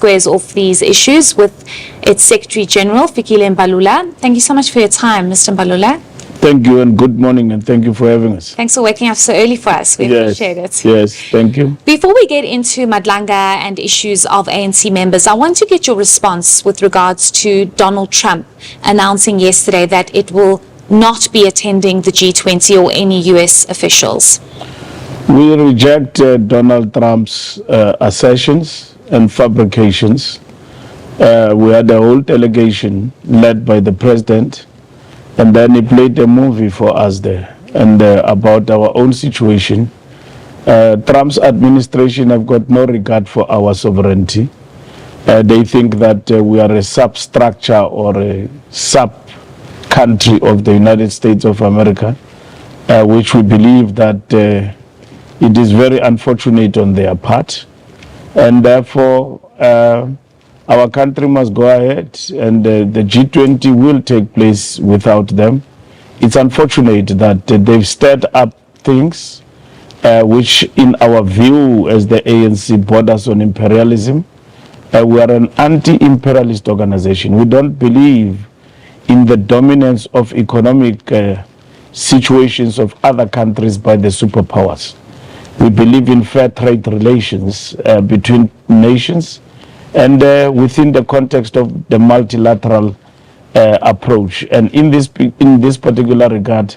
squares off these issues with its Secretary General, Fikile Mbalula. Thank you so much for your time, Mr. Mbalula. Thank you and good morning, and thank you for having us. Thanks for waking up so early for us. We appreciate it. Yes, thank you. Before we get into Madlanga and issues of ANC members, I want to get your response with regards to Donald Trump announcing yesterday that it will not be attending the G20 or any US officials. We reject Donald Trump's assertions and fabrications. We had a whole delegation led by the president, and then he played a movie for us there and about our own situation. Trump's administration have got no regard for our sovereignty. They think that we are a substructure or a sub-country of the United States of America, which we believe that it is very unfortunate on their part. And therefore, our country must go ahead, and the G20 will take place without them. It's unfortunate that they've stirred up things which, in our view as the ANC, borders on imperialism. We are an anti-imperialist organization. We don't believe in the dominance of economic situations of other countries by the superpowers. We believe in fair trade relations between nations, and within the context of the multilateral approach. And in this particular regard,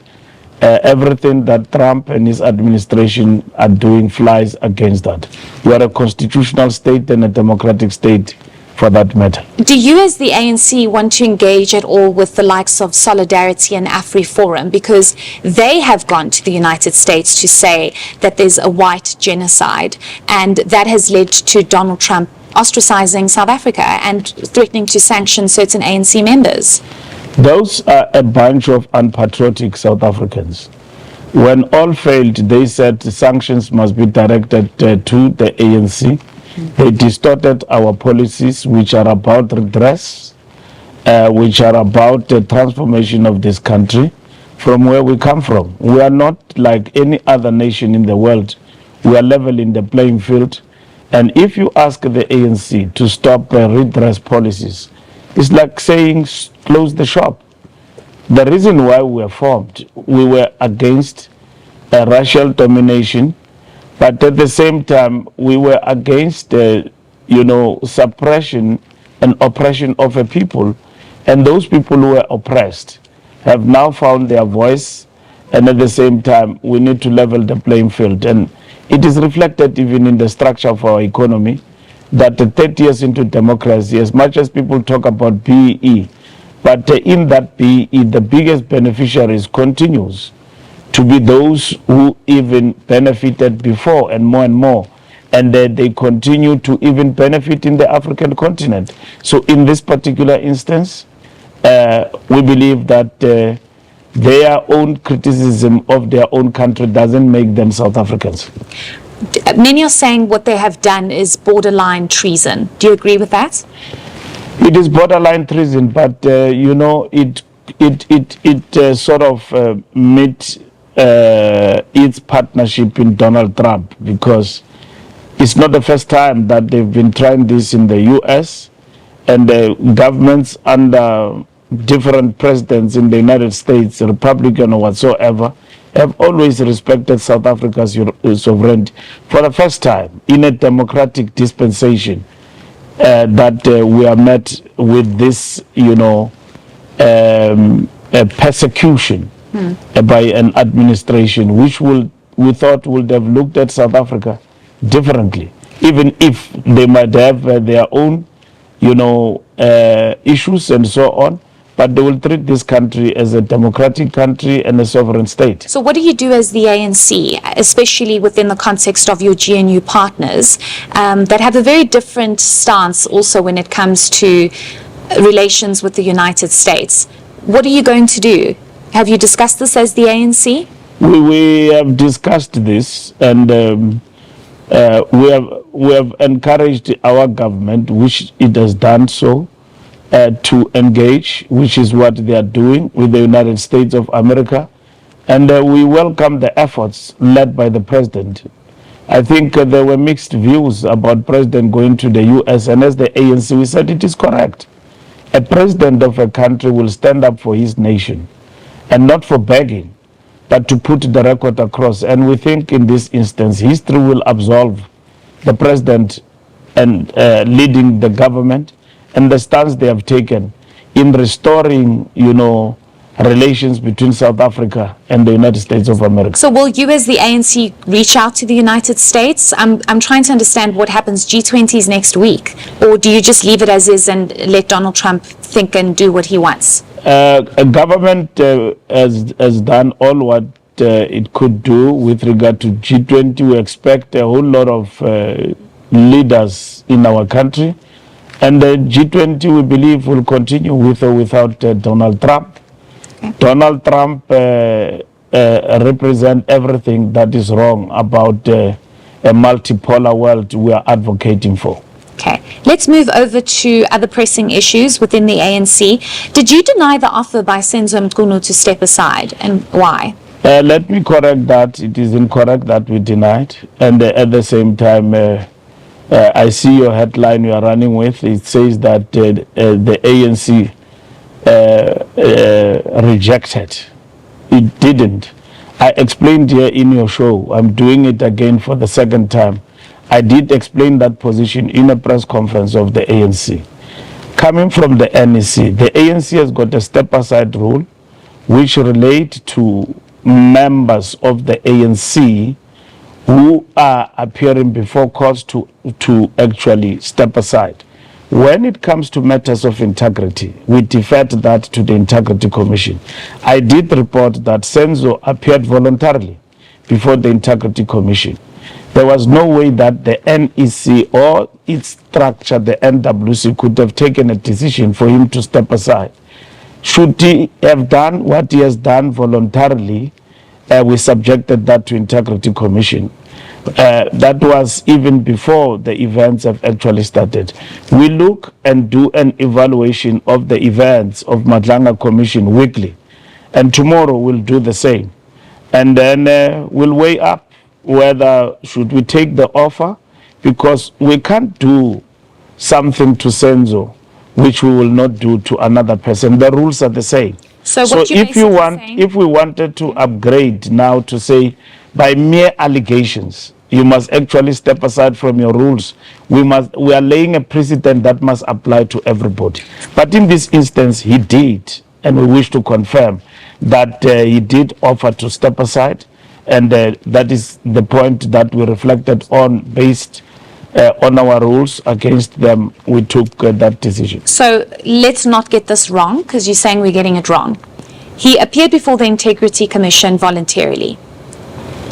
everything that Trump and his administration are doing flies against that. We are a constitutional state and a democratic state for that matter. Do you as the ANC want to engage at all with the likes of Solidarity and AfriForum, because they have gone to the United States to say that there's a white genocide, and that has led to Donald Trump ostracizing South Africa and threatening to sanction certain ANC members? Those are a bunch of unpatriotic South Africans. When all failed, they said sanctions must be directed to the ANC. They distorted our policies, which are about redress, which are about the transformation of this country from where we come from. We are not like any other nation in the world. We are level in the playing field. And if you ask the ANC to stop redress policies, it's like saying close the shop. The reason why we were formed, we were against racial domination, but at the same time, we were against, suppression and oppression of a people. And those people who were oppressed have now found their voice, and at the same time, we need to level the playing field. And it is reflected even in the structure of our economy that 30 years into democracy, as much as people talk about BEE, but in that BEE, the biggest beneficiaries continues to be those who even benefited before and more, and they continue to even benefit in the African continent. So in this particular instance, we believe that their own criticism of their own country doesn't make them South Africans. Many are saying what they have done is borderline treason. Do you agree with that? It is borderline treason, but it sort of met its partnership in Donald Trump, because it's not the first time that they've been trying this in the U.S. and the governments under different presidents in the United States, Republican or whatsoever, have always respected South Africa's sovereignty. For the first time in a democratic dispensation, that we are met with this, persecution by an administration which we thought would have looked at South Africa differently, even if they might have their own, issues and so on. But they will treat this country as a democratic country and a sovereign state. So what do you do as the ANC, especially within the context of your GNU partners, that have a very different stance also when it comes to relations with the United States? What are you going to do? Have you discussed this as the ANC? We have discussed this, and we have encouraged our government, which it has done so, to engage, which is what they are doing with the United States of America. And we welcome the efforts led by the president I think there were mixed views about President going to the US, and as the ANC, we said it is correct. A president of a country will stand up for his nation, and not for begging, but to put the record across. And we think in this instance, history will absolve the president and leading the government and the stance they have taken in restoring, relations between South Africa and the United States of America. So will you as the ANC reach out to the United States? I'm trying to understand what happens. G20 is next week. Or do you just leave it as is and let Donald Trump think and do what he wants? A government has done all what it could do with regard to G20. We expect a whole lot of leaders in our country. And the G20, we believe, will continue with or without Donald Trump. Okay. Donald Trump represents everything that is wrong about a multipolar world we are advocating for. Okay, let's move over to other pressing issues within the ANC. Did you deny the offer by Senzo Mchunu to step aside, and why? Let me correct that. It is incorrect that we denied. And at the same time, I see your headline you are running with. It says that the ANC rejected. It didn't. I explained here in your show. I'm doing it again for the second time. I did explain that position in a press conference of the ANC. Coming from the NEC, the ANC has got a step-aside rule which relate to members of the ANC who are appearing before courts to actually step aside. When it comes to matters of integrity, we deferred that to the Integrity Commission. I did report that Senzo appeared voluntarily before the Integrity Commission. There was no way that the NEC or its structure, the NWC, could have taken a decision for him to step aside. Should he have done what he has done voluntarily, we subjected that to Integrity Commission. That was even before the events have actually started. We look and do an evaluation of the events of Madlanga Commission weekly. And tomorrow we'll do the same. And then we'll weigh up whether should we take the offer, because we can't do something to Senzo which we will not do to another person. The rules are the same. So if we wanted to upgrade now to say by mere allegations, you must actually step aside from your rules. We are laying a precedent that must apply to everybody. But in this instance, he did, and we wish to confirm that he did offer to step aside, and that is the point that we reflected on based on our rules. Against them, we took that decision. So let's not get this wrong, because you're saying we're getting it wrong. He appeared before the Integrity Commission voluntarily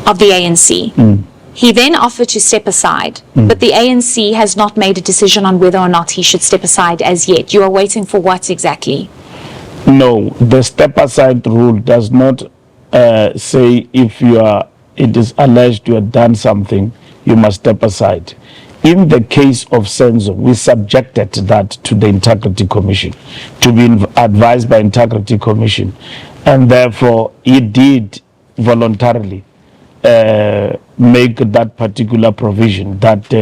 of the ANC. He then offered to step aside, but the ANC has not made a decision on whether or not he should step aside as yet. You are waiting for what exactly? No, the step aside rule does not say if it is alleged you have done something, you must step aside. In the case of Senzo, we subjected that to the Integrity Commission, to be advised by Integrity Commission, and therefore he did voluntarily make that particular provision that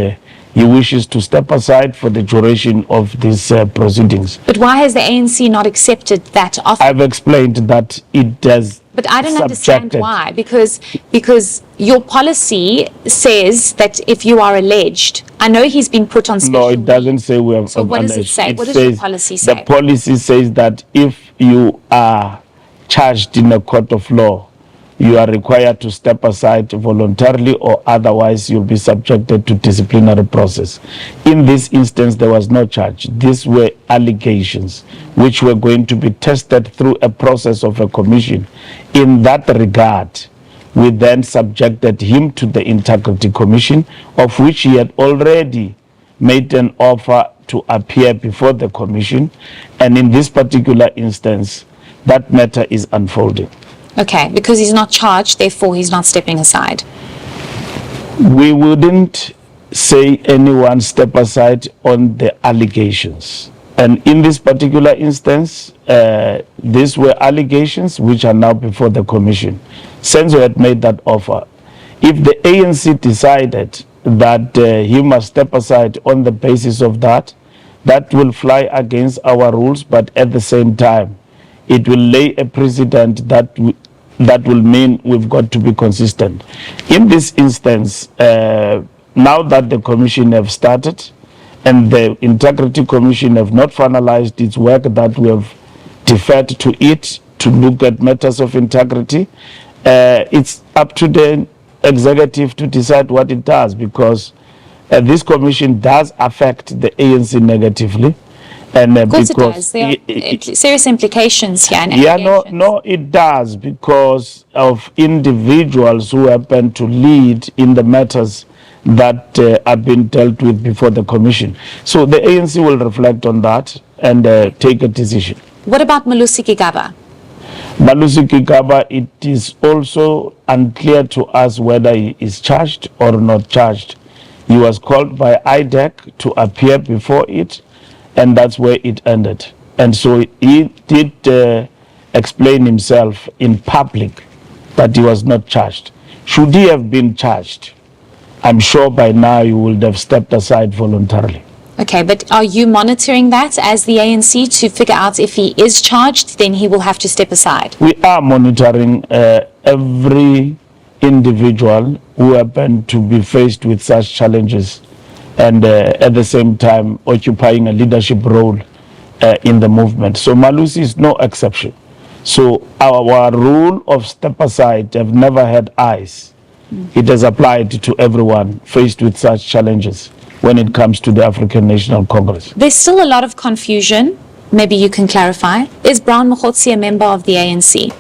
he wishes to step aside for the duration of these proceedings. But why has the ANC not accepted that offer? I've explained that it does. But I don't understand why, because your policy says that if you are alleged, I know he's been put on special leave. No, it doesn't say we have. So what does it say? What does your policy say? The policy says that if you are charged in a court of law, you are required to step aside voluntarily, or otherwise you'll be subjected to disciplinary process. In this instance, there was no charge. These were allegations which were going to be tested through a process of a commission. In that regard, we then subjected him to the Integrity Commission, of which he had already made an offer to appear before the commission. And in this particular instance, that matter is unfolding. Okay, because he's not charged, therefore he's not stepping aside. We wouldn't say anyone step aside on the allegations. And in this particular instance, these were allegations which are now before the commission. Senzo had made that offer. If the ANC decided that he must step aside on the basis of that, that will fly against our rules, but at the same time, it will lay a precedent that that will mean we've got to be consistent. In this instance, now that the commission have started and the Integrity Commission have not finalized its work that we have deferred to it to look at matters of integrity, it's up to the executive to decide what it does, because this commission does affect the ANC negatively. And Of course it does. There are serious implications here. And yeah, no, it does, because of individuals who happen to lead in the matters that have been dealt with before the commission. So the ANC will reflect on that and take a decision. What about Malusi Gigaba? Malusi Gigaba, it is also unclear to us whether he is charged or not charged. He was called by IDEC to appear before it, and that's where it ended. And so he did explain himself in public that he was not charged. Should he have been charged, I'm sure by now he would have stepped aside voluntarily. Okay, but are you monitoring that as the ANC to figure out if he is charged, then he will have to step aside? We are monitoring every individual who happen to be faced with such challenges and at the same time occupying a leadership role in the movement. So Malusi is no exception. So our rule of step aside have never had eyes. It has applied to everyone faced with such challenges when it comes to the African National Congress. There's still a lot of confusion. Maybe you can clarify. Is Brown Mokgotsi a member of the ANC?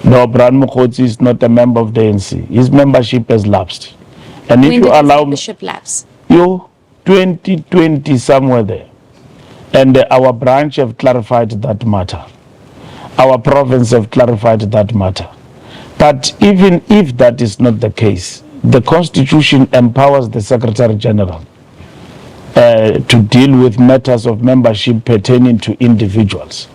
No, Brown Mokgotsi is not a member of the ANC. His membership has lapsed. And When if you did his allow me, membership lapse? 2020 somewhere there. And our branch have clarified that matter. Our province have clarified that matter. But even if that is not the case, the Constitution empowers the Secretary General to deal with matters of membership pertaining to individuals.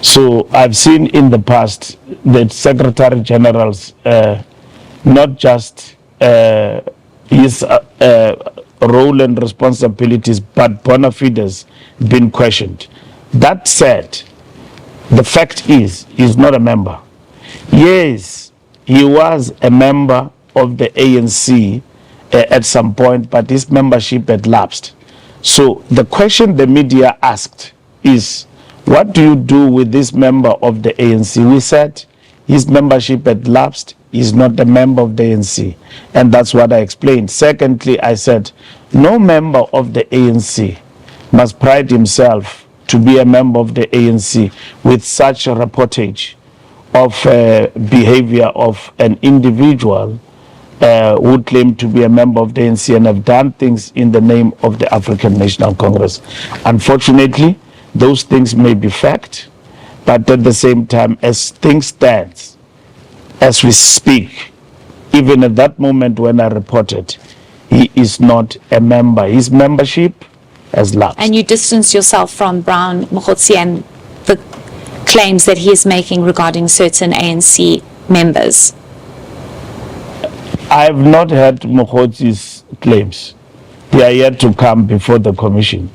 So I've seen in the past that Secretary Generals, not just his role and responsibilities, but bona fides been questioned. That said, the fact is, he's not a member. Yes, he was a member of the ANC at some point, but his membership had lapsed. So the question the media asked is, what do you do with this member of the ANC? We said his membership had lapsed. He's not a member of the ANC. And that's what I explained. Secondly, I said, no member of the ANC must pride himself to be a member of the ANC with such a reportage of behavior of an individual who claim to be a member of the ANC and have done things in the name of the African National Congress. Unfortunately, those things may be fact, but at the same time, as things stand, as we speak, even at that moment when I reported, he is not a member. His membership has lapsed. And you distance yourself from Brown Mokgotsi and the claims that he is making regarding certain ANC members? I have not heard Mokgotsi's claims. They are yet to come before the commission.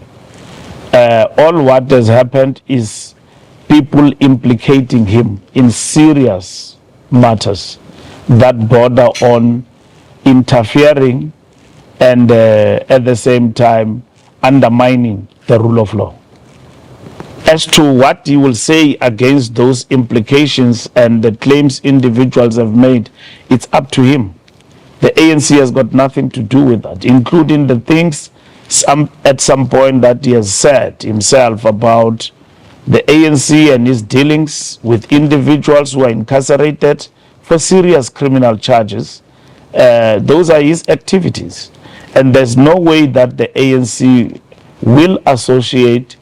All what has happened is people implicating him in serious matters that border on interfering and at the same time undermining the rule of law. As to what he will say against those implications and the claims individuals have made, it's up to him. The ANC has got nothing to do with that, including the things at some point that he has said himself about the ANC and his dealings with individuals who are incarcerated for serious criminal charges. Those are his activities. And there's no way that the ANC will associate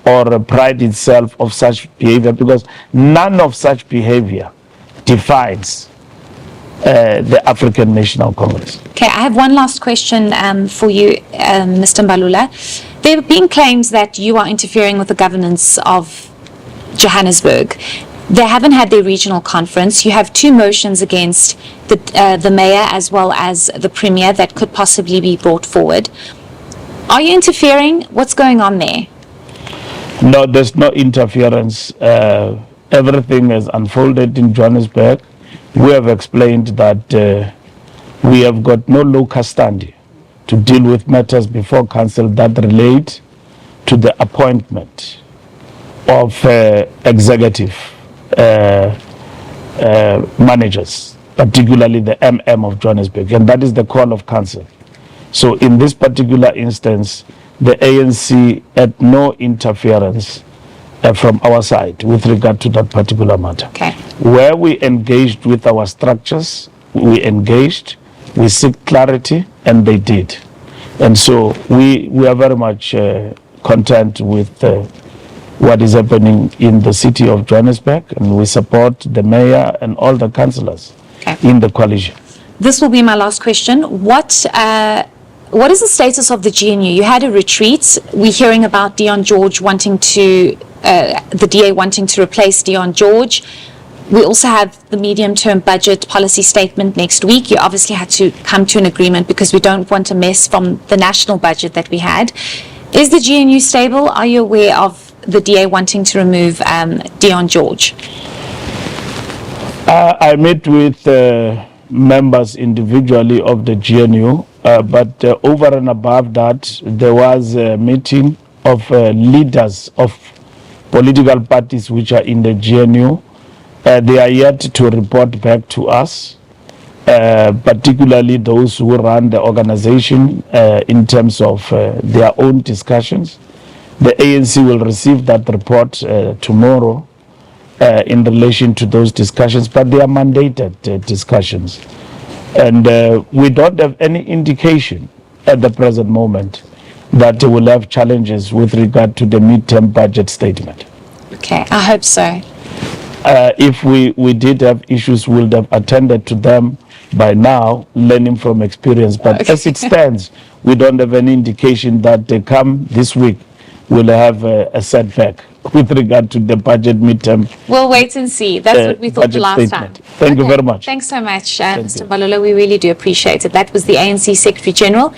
or pride itself of such behavior, because none of such behavior defines the African National Congress. Okay, I have one last question for you, Mr. Mbalula. There have been claims that you are interfering with the governance of Johannesburg. They haven't had their regional conference. You have 2 motions against the mayor as well as the premier that could possibly be brought forward. Are you interfering? What's going on there? No, there's no interference. Everything has unfolded in Johannesburg. We have explained that we have got no locus standi to deal with matters before council that relate to the appointment of executive managers, particularly the MM of Johannesburg, and that is the call of council. So in this particular instance, the ANC had no interference from our side with regard to that particular matter. Okay. Where we engaged with our structures, we engaged, we seek clarity, and they did. And so we are very much content with what is happening in the city of Johannesburg, and we support the mayor and all the councillors in the coalition. This will be my last question. What is the status of the GNU? You had a retreat. We're hearing about Dion George wanting to, the DA wanting to replace Dion George. We also have the medium-term budget policy statement next week. You obviously had to come to an agreement because we don't want a mess from the national budget that we had. Is the GNU stable? Are you aware of the DA wanting to remove Dion George? I met with members individually of the GNU, but over and above that, there was a meeting of leaders of political parties which are in the GNU. They are yet to report back to us, particularly those who run the organization in terms of their own discussions. The ANC will receive that report tomorrow in relation to those discussions, but they are mandated discussions. And we don't have any indication at the present moment that they will have challenges with regard to the midterm budget statement. Okay, I hope so. If we did have issues, we would have attended to them by now, learning from experience. But as it stands, we don't have any indication that they come this week will have a setback with regard to the budget midterm. We'll wait and see. That's what we thought the last statement. time. Thank you very much. Thanks so much, Mr. Mbalula. We really do appreciate it. That was the ANC Secretary General.